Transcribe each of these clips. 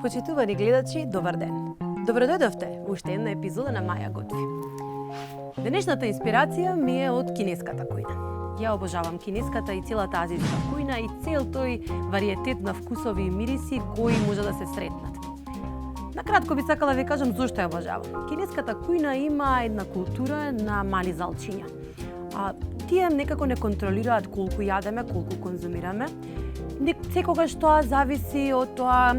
Почитувани гледачи, добар ден. Добродојдовте во уште една епизода на Маја готви. Денешната инспирација ми е од кинеската кујна. Ја обожавам кинеската и целата азијска кујна и цел тој вариетет на вкусови и мириси кои може да се сретнат. Накратко би сакала да ви кажам зошто ја обожавам. Кинеската кујна има една култура на мали залчиња. Тие некако не контролираат колку јадеме, колку конзумираме. Секогаш тоа зависи од тоа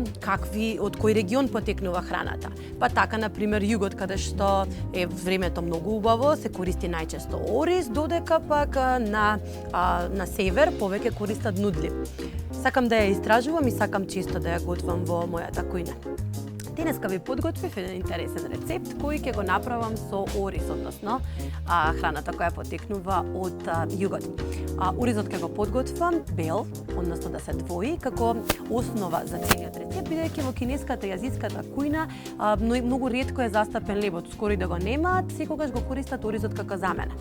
од кој регион потекнува храната. Па така, например, југот, каде што е времето многу убаво, се користи најчесто ориз, додека пак на север повеќе користат нудли. Сакам да ја истражувам и сакам често да ја готвам во мојата кујна. Денеска ви подготвив еден интересен рецепт кој ќе го направам со ориз, односно храната која потекнува од југот. Оризот ќе го подготвам бел, односно да се двои, како основа за целиот рецепт, бидејќи во кинеската и азијската кујна многу ретко е застапен лебот, скоро и да го немаат, секогаш го користат оризот како замена.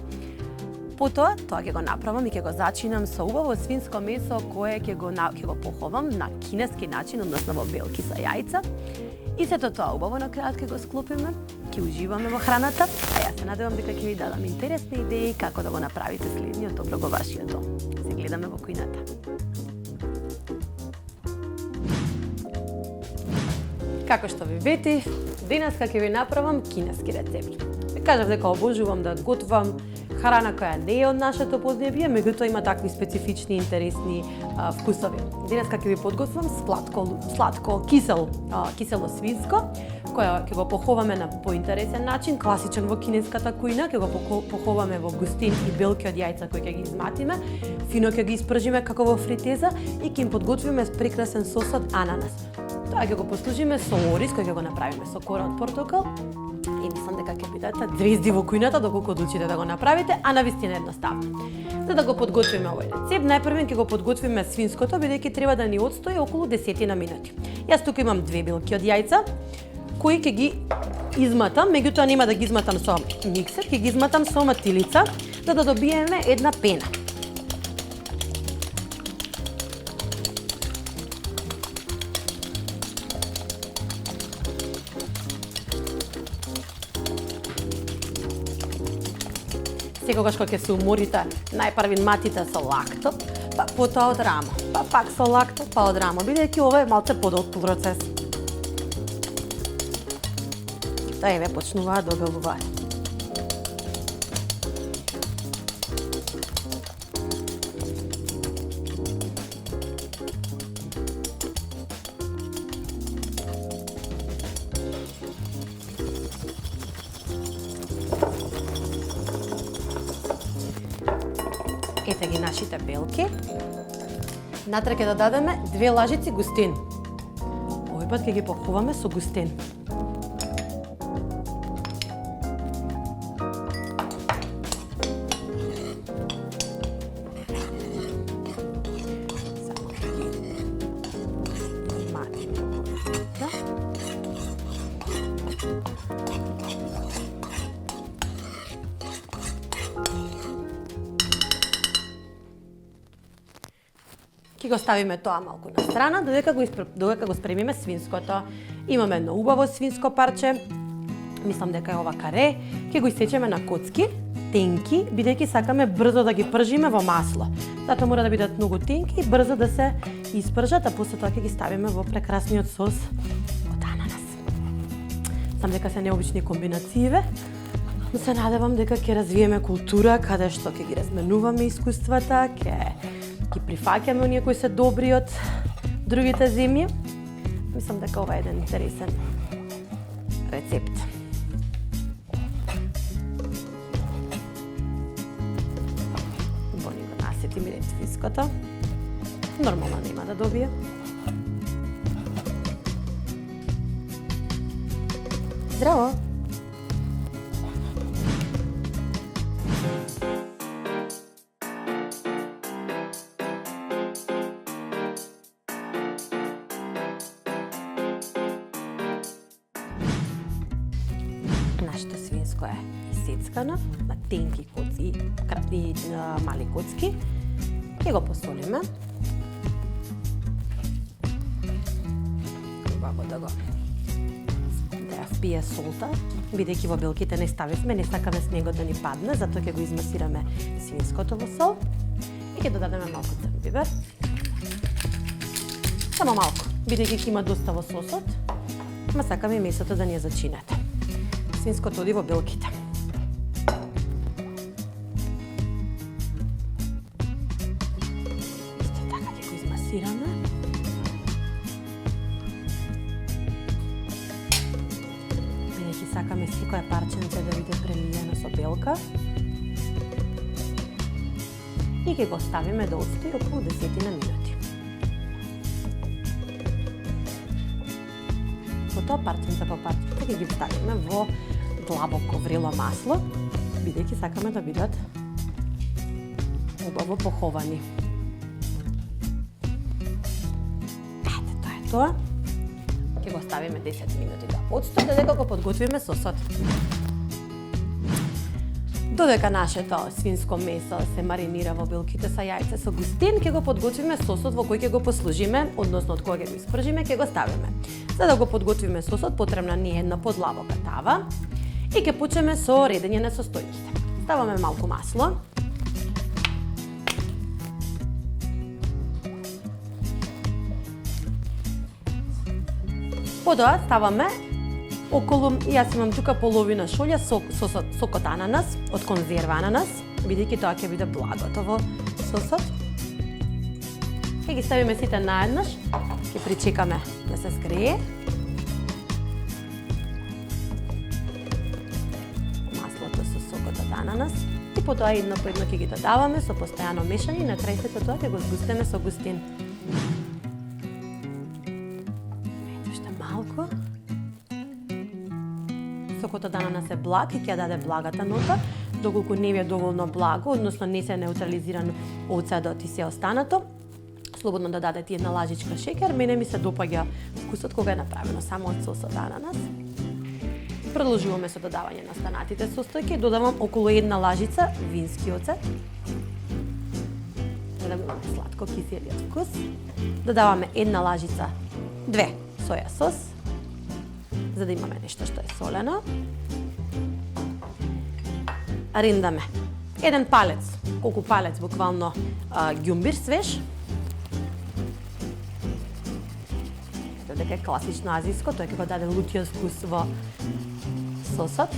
Потоа, тоа ќе го направам и ќе го зачинам со убаво свинско месо кое ќе го поховам на кинески начин, односно во белки со јајца. И сето тоа убаво на крајот ќе го склопиме, ќе уживаме во храната, а јас се надевам дека ќе ви дадам интересни идеи како да го направите следниот оброк во вашиот дом. Се гледаме во кујната. Како што ви ветив, денеска ќе ви направам кинески рецепт. Ви кажав дека обожувам да готвам храна која не е од нашето познебје, меѓутоа има такви специфични интересни вкусови. Денеска ќе ви подготвам сладко кисело свинско, која ќе го поховаме на поинтересен начин, класичен во кинеската кујна, ќе го поховаме во густин и белки од јајца кои ќе ги изматиме, фино ќе ги испржиме како во фритеза и ќе им подготвиме прекрасен сос од ананас. Тоа ќе го послужиме со ориз кој ќе го направиме со кора од портокал. И мислам дека ќе бидете звезди во кујната доколку одлучите да го направите, а навистина едноставно. За да го подготвиме овој рецепт, најпрво ќе го подготвиме свинското, бидејќи треба да ни отстои околу 10 минути. Јас тука имам 2 белки од јајца, кои ќе ги изматам, меѓутоа нема да ги изматам со миксер, ќе ги изматам со матилица, за да добиеме една пена. Секогаш кога ќе се уморите, најпрво матите со лакто, па потоа од рамо, па пак со лакто, па од рамо, бидејќи ова е малце подолг процес. Тоа еве почнуваат да обелуваат. Ете ги нашите белки. Натре ќе додадеме 2 лажици густин. Овој пат ќе ги поховаме со густин. Само ќе ги изматиме овој. Ќе го ставиме тоа малку на страна, додека го спремиме свинското. Имаме едно убаво свинско парче, мислам дека е ова каре, ќе го исечеме на коцки, тенки, бидејќи сакаме брзо да ги пржиме во масло. Затоа мора да бидат многу тенки и брзо да се испржат, а после тоа ќе ги ставиме во прекрасниот сос од ананас. Знам дека се необични комбинацииве, но се надевам дека ќе развиеме култура каде што ќе ги разменуваме искуствата, ќе ги прифаќаме оние кои се добри од другите земји. Мислам дека ова е еден интересен рецепт. Бони го насетим и свинското. Нормално нема да добие. Здраво! Нашето свинско е исецкано на тенки коцки и мали коцки. Ќе го посолиме. како да ја впие солта, бидејќи во белките не ставивме, не сакаме снегот да ни падне, затоа ќе го измасираме свинското во сол и ќе додадеме малку црн бибер. Само малку, бидејќи ќе има доста во сосот, ма сакаме и месото да ни ја зачинете. Свинското оди во белките. Исто така ќе го измасираме. Бидејќи сакаме секоја парченце да биде прелиено со белка. И ќе го ставиме да отстои околу 10 минути. Потоа парченце по парченце ќе ги ставиме во длабоко врело масло, бидејќи сакаме да бидат убаво поховани. Ете, тоа е тоа. Ќе го ставиме 10 минути да отстои, додека го подготвиме сосот. Додека нашето свинско месо се маринира во белките со јајце со густин, ќе го подготвиме сосот во кој ќе го послужиме, односно од кој ќе го испржиме, ќе го ставиме. За да го подготвиме сосот, потребна ни е една подлабока тава и ќе почнеме со редење на состојките. Ставаме малку масло. Потоа ставаме околу, јас имам тука половина шолја сокот ананас, од конзерва ананас, бидејќи тоа ќе биде благото во сосот. Ќе ги ставиме сите наеднаш, ќе причекаме да се згрее. Маслото со сокот од ананас и потоа едно по едно ќе ги додаваме со постојано мешање и на крај сето тоа ќе го згустиме со густин. Ето уште малку. Сокот од ананас е благ и ќе даде благата нота, доколку не ви е доволно благо, односно не се неутрализиран оцетот и се останато, слободно да дадете една лажичка шеќер. Мене ми се допаѓа вкусот кога е направено само од сос од ананас. Продолжуваме со додавање на останатите состојки. Додавам околу една лажица вински оцет, за да го имаме сладко киселиот вкус. Додаваме една лажица, 2 соја сос, за да имаме нешто што е солено. Риндаме еден палец, колку палец буквално ѓумбир свеж. Ето дека е класично азиско, тој ќе го даде лутиот вкус во сосот.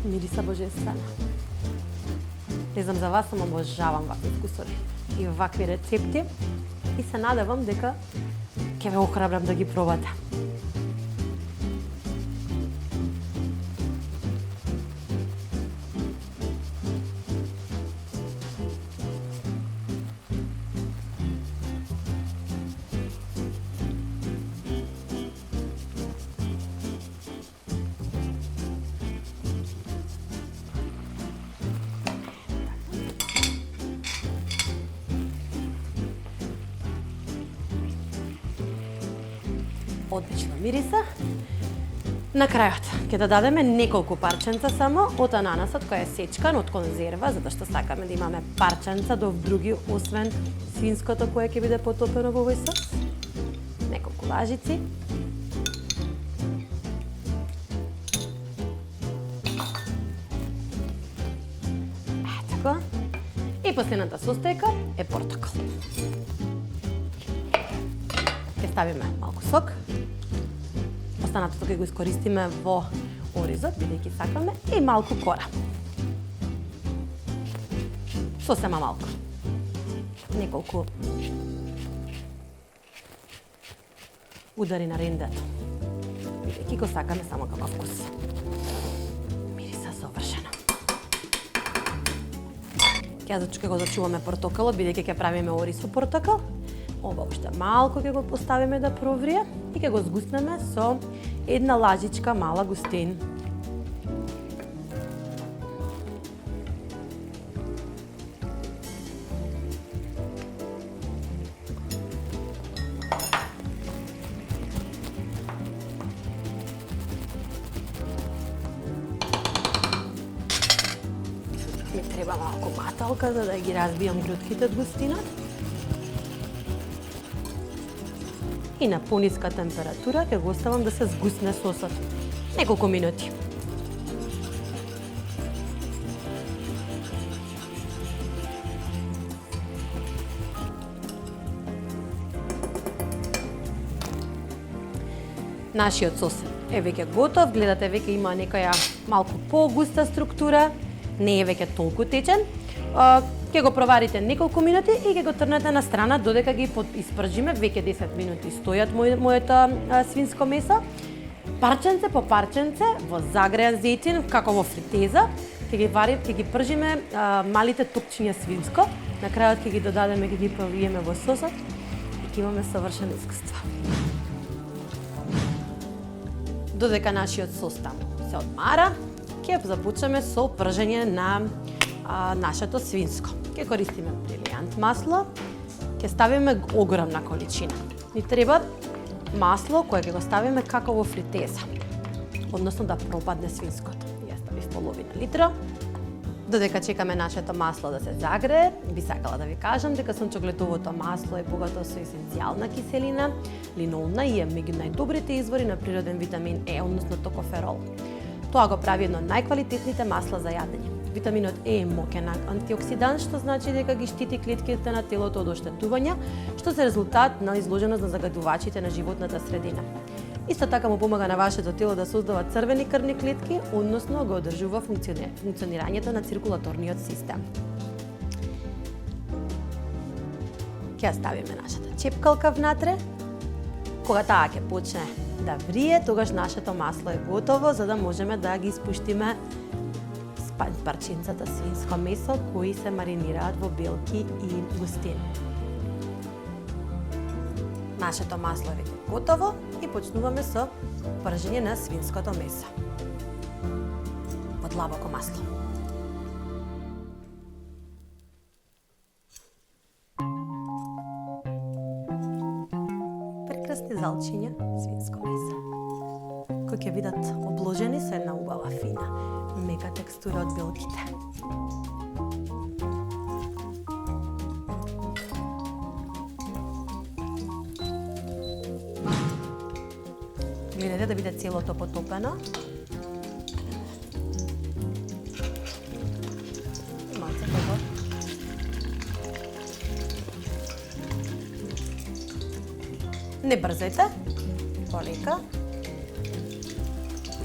Мириса божествена. Не знам за вас, само обожавам вакви вкусови и вакви рецепти и се надевам дека ќе ве охрабрам да ги пробате. Одлично мириса. На крајот ќе додадеме неколку парченца само од ананасот кој е сечкан од конзерва, затоа што сакаме да имаме парченца до други освен свинското кое ќе биде потопено во овој сос. Неколку лажици. Ето. И последната состојка е портокал. Ќе ставиме малку сок. Останатото ќе го искористиме во оризот, бидејќи сакаме, и малку кора. Сосема малку. Неколку удари на рендето, бидејќи го сакаме само како вкус. Мириса совршена. Ќе го зачуваме портокалот, бидејќи ќе правиме ориз со портокал. Ова уште малку ќе го поставиме да проврие и ќе го згуснеме со една лажичка мала густин. треба малку маталка за да ги разбијам грудките од густинот. И на пониска температура ќе го оставам да се згусне сосот. Неколку минути. Нашиот сос е веќе готов, гледате веќе има некоја малку погуста структура, не е веќе толку течен. Ќе го проварите неколку минути и ќе го трнете на страна додека ги испржиме, веќе 10 минути стојат моето свинско месо. Парченце по парченце во загреан зејтин, како во фритеза, ќе ги пржиме малите топчиња свинско. На крајот ќе ги додадеме, ќе ги провиеме во сосот и ќе имаме совршено искуство. Додека нашиот сос таму се одмара, ќе започнеме со пржење на нашето свинско. Ќе користиме брилијант масло, ќе ставиме огромна количина. Ни треба масло кое ќе го ставиме како во фритеза, односно да пропадне свинското. Ја ставив половина литра. Додека чекаме нашето масло да се загрее, би сакала да ви кажам дека сончогледовото масло е богато со есенцијална киселина, линолна и е меѓу најдобрите извори на природен витамин Е, односно токоферол. Тоа го прави едно од најквалитетните масла за јадење. Витаминот Е е мокен антиоксидант, што значи дека ги штити клетките на телото од оштетувања, што се резултат на изложеност на загадувачите на животната средина. Исто така му помага на вашето тело да создава црвени крвни клетки, односно го одржува функционирањето на циркулаторниот систем. Ќе ставиме нашата чепкалка внатре. Кога таа ќе почне да врие, тогаш нашето масло е готово, за да можеме да ги испуштиме парченцата свинско месо кои се маринираат во белки и густини. Нашето масло е веќе готово и почнуваме со пржење на свинското месо. Во длабоко масло. Прекрасни залчиња свинско месо, кои ќе бидат обложени со една убава фина, мека текстура од белките. Гледате да биде целото потопено. Малце подор. Не брзајте, полека,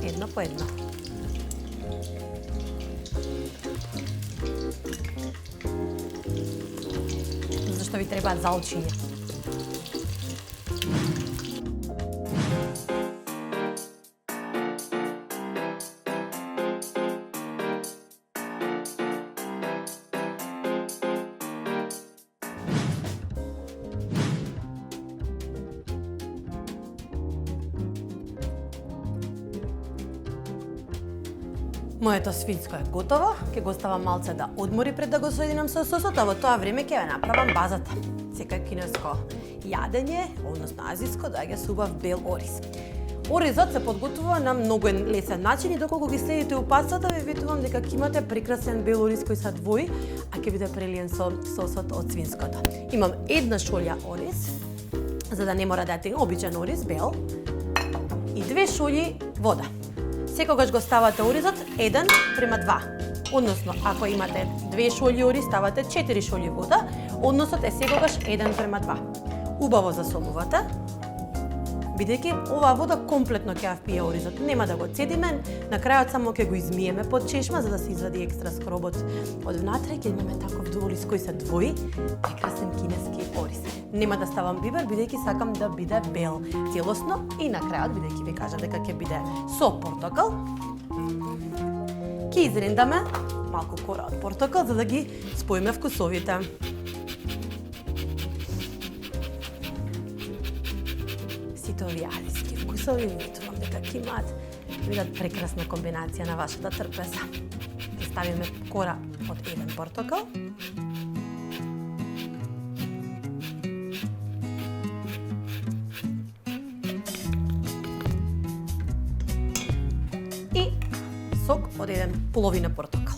едно по едно. Зашто ви требаат залчиња. Моето свинско е готово, ќе го оставам малце да одмори пред да го соединам со сосот, а во тоа време ќе ја направам базата. Секој кинеско јадење, односно азиско, доаѓа со убав бел ориз. Оризот се подготвува на многу лесен начин и доколку ги следите упатствата, ви ветувам дека ќе имате прекрасен бел ориз кој се двои, а ќе биде прелиен со сосот од свинското. Имам една шолја ориз, за да не мора да јадете обичен ориз бел, и 2 шолји вода. Секогаш го ставате оризот 1:2. Односно, ако имате 2 шолји ориз, ставате 4 шолји вода, односот е секогаш 1:2. Убаво засолувате, бидејќи оваа вода комплетно ќе ја впие оризот. Нема да го цедиме, на крајот само ќе го измиеме под чешма за да се извади екстра скробот од внатре, ќе имаме таков ориз кој се двои, прекрасен кинески ориз. Нема да ставам бибер, бидејќи сакам да биде бел целосно и на крајот, бидејќи ви кажам дека ќе биде со портокал, ќе изрендаме малку кора од портокал за да ги споиме вкусовите. Сите овие азиски вкусови ветувам дека ќе имаат видат прекрасна комбинација на вашата трпеза. Ќе ставиме кора од еден портокал. И сок од еден половина портокал.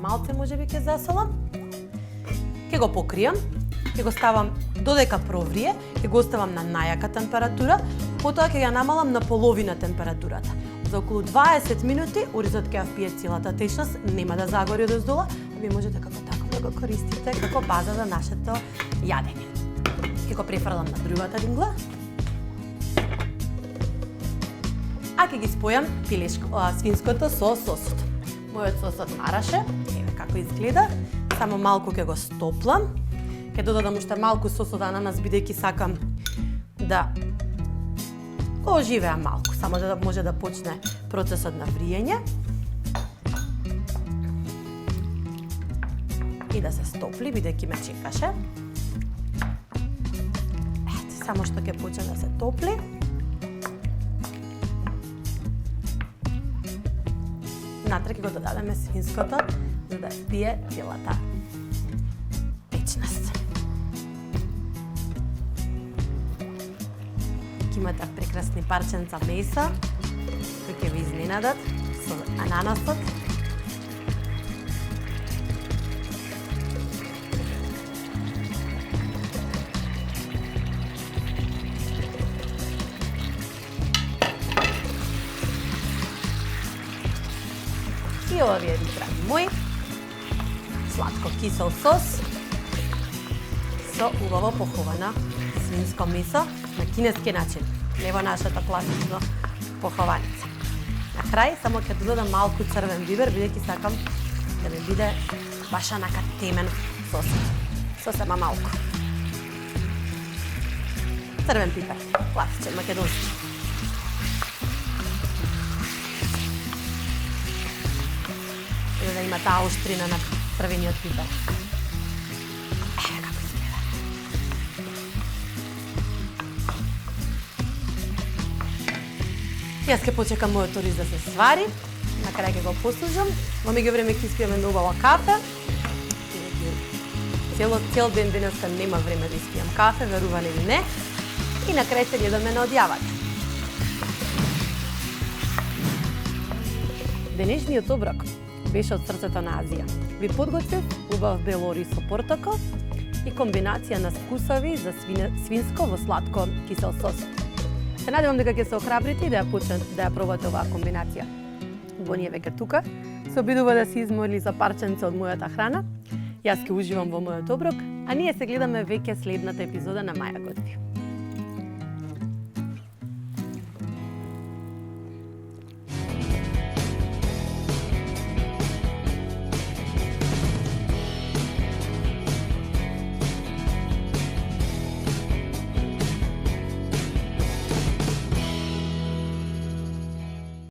малце можеби ќе засолам. Ќе го покријам, ќе го ставам додека проврие, ќе го оставам на најака температура, потоа ќе ја намалам на половина температурата. За околу 20 минути уризот ќе ја впие целата течност, нема да загори одоздола, а ви можете како така да го користите како база за нашето јадење. Ќе го префрлам на другата рингла. А ќе ги спојам свинското со сосот. Мојот сосот мараше, еве како изгледа, само малку ќе го стоплам. Ќе додадам уште малку сос од ананас, бидејќи сакам да го оживеа малку, само да може да почне процесот на вриење. И да се стопли, бидејќи ме чекаше. Ете, само што ќе почне да се топли. Натре ќе го додадеме свинското, за да пие целата течност. Имате прекрасни парченца месо, кои ќе ви изненадат со ананасот. И ова ви е драги мои, сладко кисел сос со убаво поховано свинско месо на кинески начин, не во нашата класично похованица. На крај само ќе додадам малку црвен бибер, бидејќи сакам да ми биде баш онака темен сосот. Сосема малку. Црвен пипер, класичен македонски. И да има таа оштрина на црвениот пипер. Еве како изгледа. Јас ќе почекам мојот ориз да се свари, на крај ќе го послужам. Во меѓувреме ќе испиеме едно убаво кафе. Цел ден денеска нема време да испијам кафе, верувани или не. И на крај се гледаме на одјавата. Денешниот оброк беше од срцето на Азија. Ви подготвив убав бел ориз со портокал и комбинација на вкусови за свинско во сладко кисел сос. Се надевам дека ќе се охрабрите и да ја пробате оваа комбинација. Бонија веќе тука се обидува да се изморли за парченце од мојата храна. Јас ќе уживам во мојот оброк, а ние се гледаме веќе следната епизода на Маја готви.